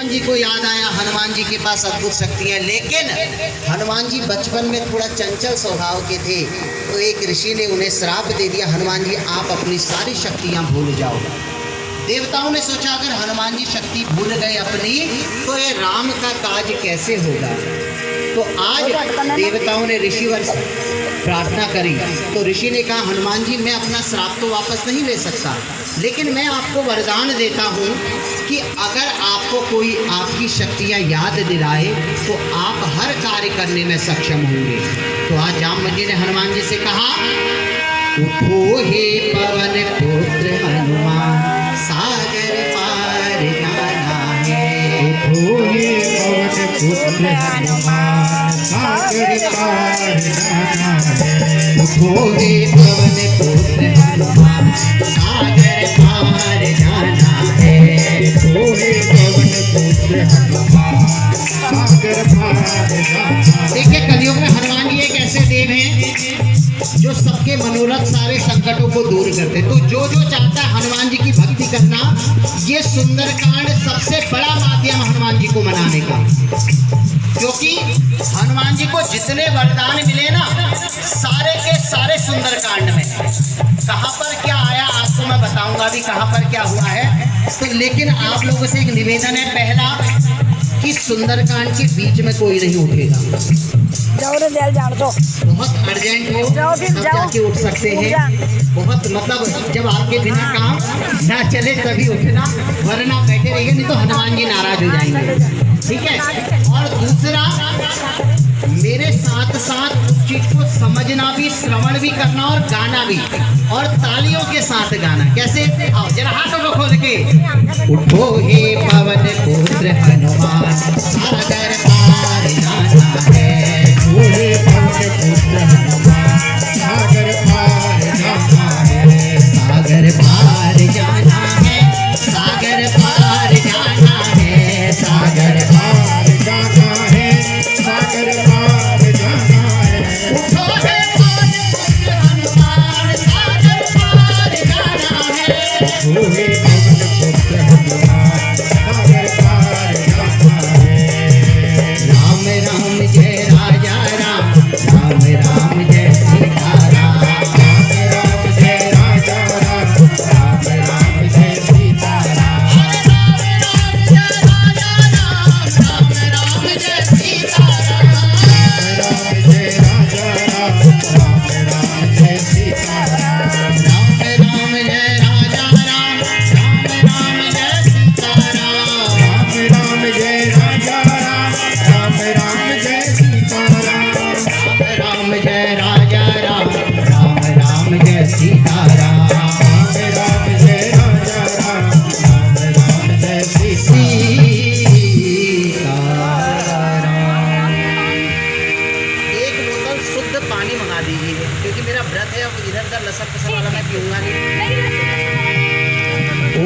हनुमान जी को याद आया, हनुमान जी के पास अद्भुत शक्तियाँ, लेकिन हनुमान जी बचपन में थोड़ा चंचल स्वभाव के थे, तो एक ऋषि ने उन्हें श्राप दे दिया, हनुमान जी आप अपनी सारी शक्तियाँ भूल जाओ। देवताओं ने सोचा अगर हनुमान जी शक्ति भूल गए अपनी, तो ये राम का काज कैसे होगा। तो आज देवताओं ने ऋषिवर प्रार्थना करी, तो ऋषि ने कहा हनुमान जी मैं अपना श्राप तो वापस नहीं ले सकता, लेकिन मैं आपको वरदान देता हूँ कि अगर आपको कोई आपकी शक्तियाँ याद दिलाए तो आप हर कार्य करने में सक्षम होंगे। तो आज जामवंत जी ने हनुमान जी से कहा उठो हे पवन पुत्र हनुमान, सागर पार जाना है। उठो हे पवन पुत्र हनुमान, सागर पार जाना है। उठो हे पवन पुत्र हनुमान, सागर पार जाना है। उठो हे पवन पुत्र हनुमान, सागर पार जाना है। देखिए कलयुग में हनुमान जी एक ऐसे देव हैं जो सबके मनोरथ सारे संकटों को दूर करते। तो जो चाहता है हनुमान जी की भक्ति करना, ये सुंदरकांड सबसे बड़ा माध्यम हनुमान जी को मनाने का, क्योंकि हनुमान जी को जितने वरदान मिले ना सारे के सारे सुंदरकांड में। कहाँ पर क्या आया आपको मैं बताऊंगा भी कहाँ पर क्या हुआ है। तो लेकिन आप लोगों से एक निवेदन है, पहला कि सुंदरकांड के बीच में कोई नहीं उठेगा। जाओ रे दिल जान दो, बहुत अर्जेंट हो तब जाके उठ सकते हैं। बहुत मतलब जब आपके बिना काम ना चले तभी उठना, वरना बैठे रहिए, नहीं तो हनुमान जी नाराज हो जाएंगे। ठीक है। और दूसरा, मेरे साथ साथ उस चीज को समझना भी, श्रवण भी करना और गाना भी, और तालियों के साथ गाना। कैसे? आओ जरा हाथों को खोल के उठो हे पवन पुत्र हनुमान, सागर पार जाना है। उठो हे पवन पुत्र हनुमान, सागर पार जाना है। सागर पार जाना है, सागर पार जाना है, सागर पार जाना है, सागर पार जाना है। उठो हे पवन पुत्र हनुमान, सागर पार जाना है। उठो हे पवन पुत्र हनुमान, सागर पार जाना है। राम राम जय राजा राम, राम राम जय सीता राम। राम राम जय राजा राम, राम राम जय सीता राम। राम जय राजा राम, राम राम जय सीता राम। राम जय राजा राम, राम राम जय सीता राम। राम राम जय राजा राम, राम राम जय सीता राम। राम राम जय राजा राम, राम राम जय सीता राम। राम जय राजा राम, राम राम जय सीता राम। राम राम जय राजा राम, राम राम जय सीता। सीता राम। एक बोतल शुद्ध पानी मंगा दीजिए, क्योंकि मेरा व्रत है, अब इधर का लसक पसक वाला मैं पीऊंगा नहीं।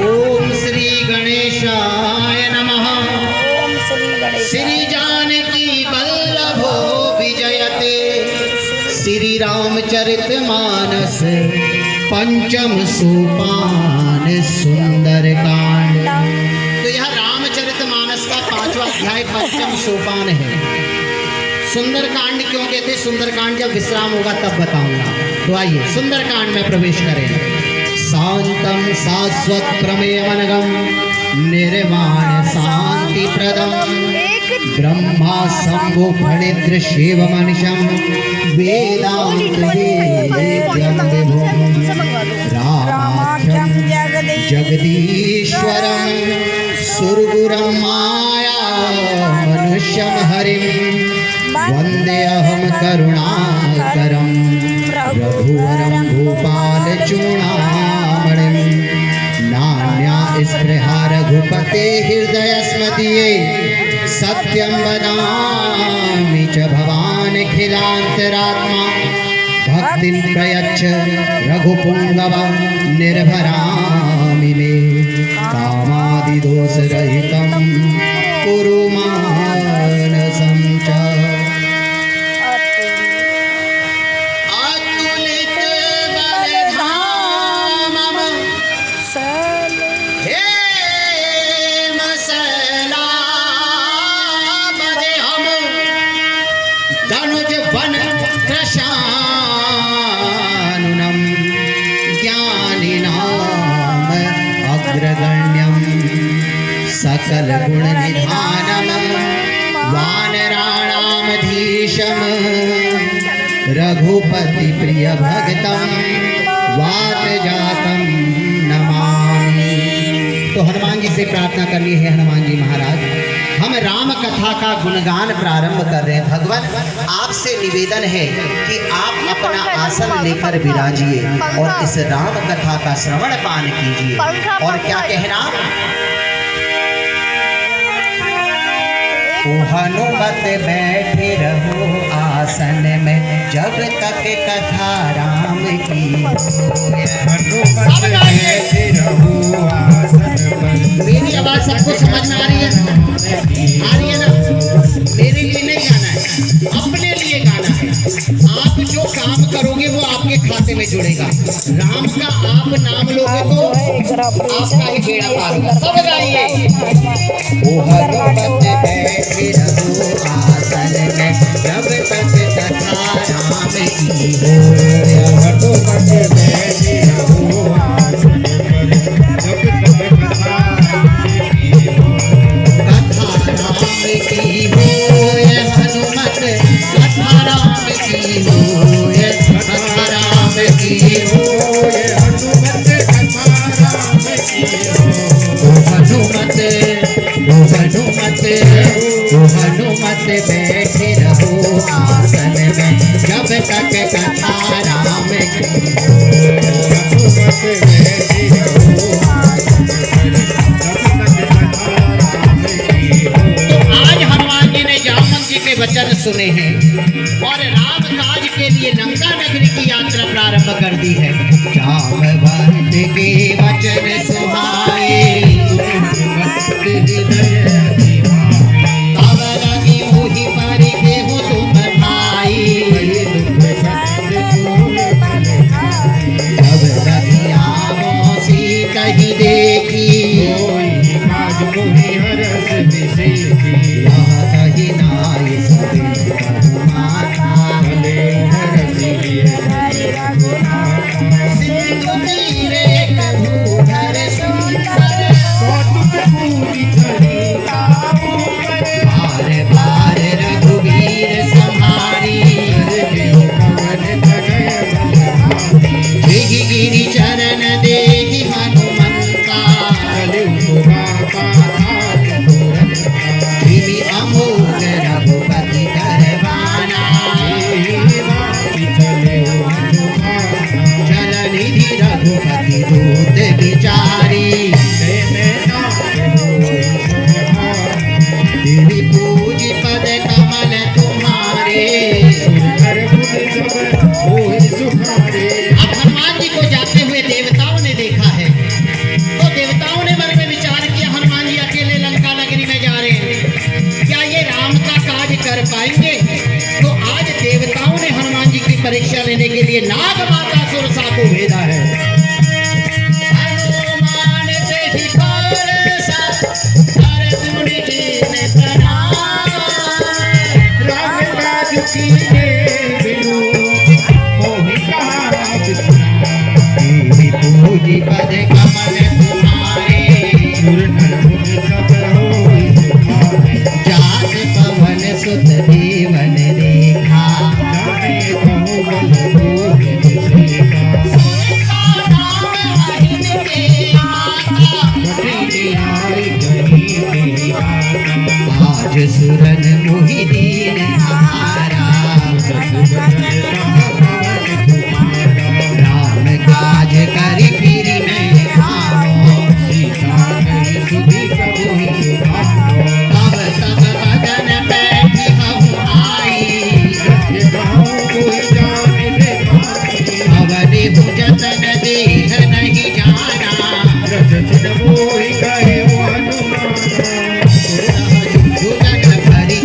ओम श्री गणेशाय नमः। ओम श्री गणेश। श्री जानकी वल्लभो विजयते, श्री रामचरित मानस पंचम सोपान सुंदरकांड। तो यह रामचरित मानस का 5वां अध्याय पंचम सोपान है। सुंदरकांड क्यों कहते? सुंदरकांड जब विश्राम होगा तब बताऊंगा। तो आइए सुंदरकांड में प्रवेश करें। शांतम शाश्वत प्रमेयमनगम, निर्वाण शांति प्रदम, ब्रह्मा शंभु फणिद्र शिव मनिषम, वेदांत वेद्यम विभुम, रामाख्यम जगदीश्वरम, सुरगुरम माया मनुष्यम हरिम, वंदेऽहं करुणाकरं रघुवरं गोपाल चूड़ामणिं, नान्या स्पृहा रघुपते हृदय स्मदीये, सत्यं वदामि च भवानखिलान्तरात्मा, भक्तिं प्रयच्छ रघुपुङ्गव निर्भरामि मे, कामादिदोषरहितं कुरु मानसं च। अतुलित बलधामं हेम सलामं, सकल गुण निधानम वानराणामधीशम रघुपति प्रिय भक्तम वात जातम नमामि। तो हनुमान जी से प्रार्थना करनी है। हनुमान जी महाराज, हम राम कथा का गुणगान प्रारंभ कर रहे हैं। भगवान, आपसे निवेदन है कि आप अपना आसन लेकर विराजिए और इस राम कथा का श्रवण पान कीजिए। और क्या कहना? ओ हनुमत बैठे रहो आसन में जब तक कथा राम की हनुमत बैठे रहो आसन पर। मेरी आवाज सबको समझ में आ रही है? आ रही है ना? मेरे लिए नहीं गाना है, अपने लिए गाना है। आप जो काम करोगे वो आपके खाते में जुड़ेगा। राम का आप नाम लोगे तो आपका ही बेड़ा पार होगा। सब गाइए। ओ हनुमत बैठे रहो आसन में जब तक कथा राम की हो। हनुमत बैठे रहो आसन पर जब तक कथा राम की हो। हनुमत कथा राम की हो। कथा राम की हो। हनुमत कथा राम की हो। हनुमत बैठे रहो आसन में जब तक कथा राम की हो। हनुमत बैठे रहो आसन पर जब तक कथा राम की हो। तो आज हनुमान जी ने जामन जी के वचन सुने हैं और राम काज के लिए लंका नगरी की यात्रा प्रारंभ कर दी है। जामवंत के वचन सुहाए तब लगी मोहि पर केहू तुम भाई। तब लगी आमोसी कही देखी कही नाई सभी माता। सिंधु तीरे कभूधर सुंदर बार बार रघुवीर संहारी। गिरि गिरि चरण देहि हनुमंता धीमी अमोघ रघुपति करवाना। चल निधि रघुपति दूत विचारी। देवी पूजी पद कमल तुम्हारे। अब हनुमान जी को जाते हुए देवताओं ने देखा है तो देवताओं ने मन में विचार किया, हनुमान जी अकेले लंका नगरी में जा रहे हैं, क्या ये राम का काज कर पाएंगे? तो आज देवताओं ने हनुमान जी की परीक्षा लेने के लिए नाग माता सुरसा को भेजा है। हनुमान से ही परसा अर्जुन जी ने प्रणाम। राम काज कीने बिनु मोहि कहा बिसरा। देवी पूजी पद कमल तुम्हारे। सब होई सुखारे। जात पवन सुत देवन देखा। जाने कहु बल भोग विषेका। बटी आई गही तेरी माता। आज सुरन मोहि दीन हारा। राम काज करि फिर मैं आवो। तब तब बदन बैठी हम आई। अवधि भुजतन देह नहीं जाना। झुझन भरी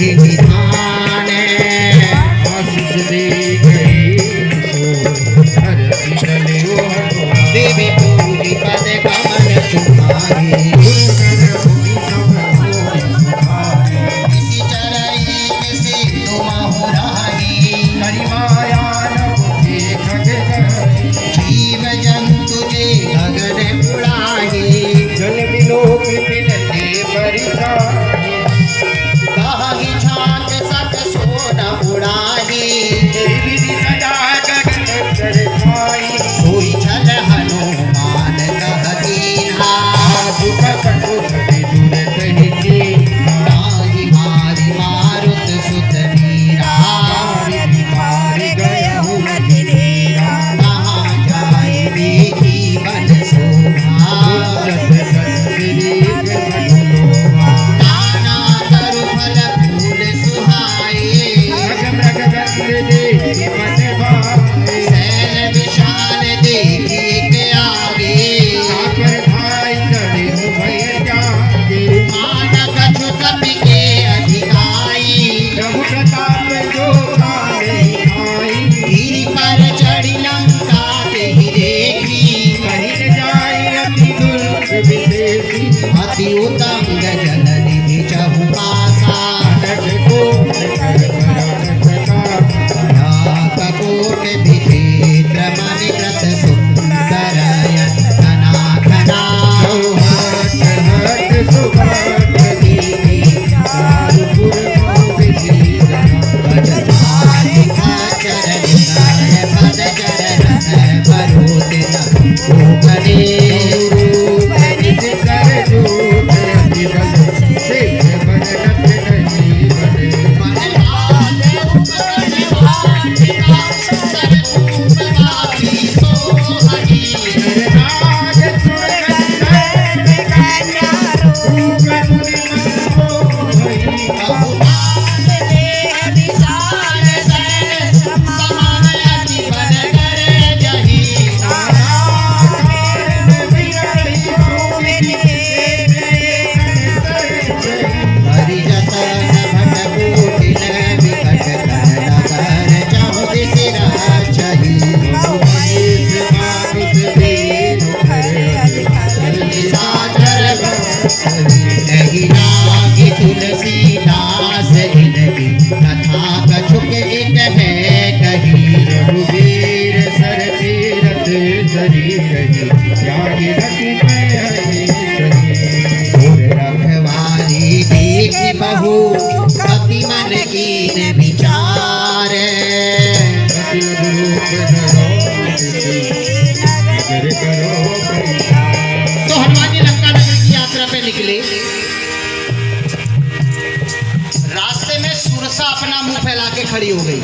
विधि विधान आशीष दे गए सो हरषि चले वो हनुमान। देवी पूरी पद कमल तुम्हारे किसी चरई किसी तुम रही जीव जंतु के गगन उड़ाही कहीं छात सत सोन उड़ाही सोई छल हनुमान कहतीना ताहि मारी मारुत सुत मीरा कहाँ जाए देखी बन शोभा नाना तरु फल फूल सुहाए सैल विशाल देखिए के आगे मान कछु कपि के अधिकाई गिरि पर चढ़ी लंका ते ही देखी अति उत्तम गजल निधि चहु पासा ककोट विचित्र मणिकृत सुंदर तना घना तुलसीदास इनकी कथा कछुक एक है कही रघुवीर सर तीरथ शरीर और रखवारी देखी बहु कपि मन कीन विचार तो हनुमान जी लंका नगर की यात्रा पे निकले। रास्ते में सुरसा अपना मुंह फैला के खड़ी हो गई।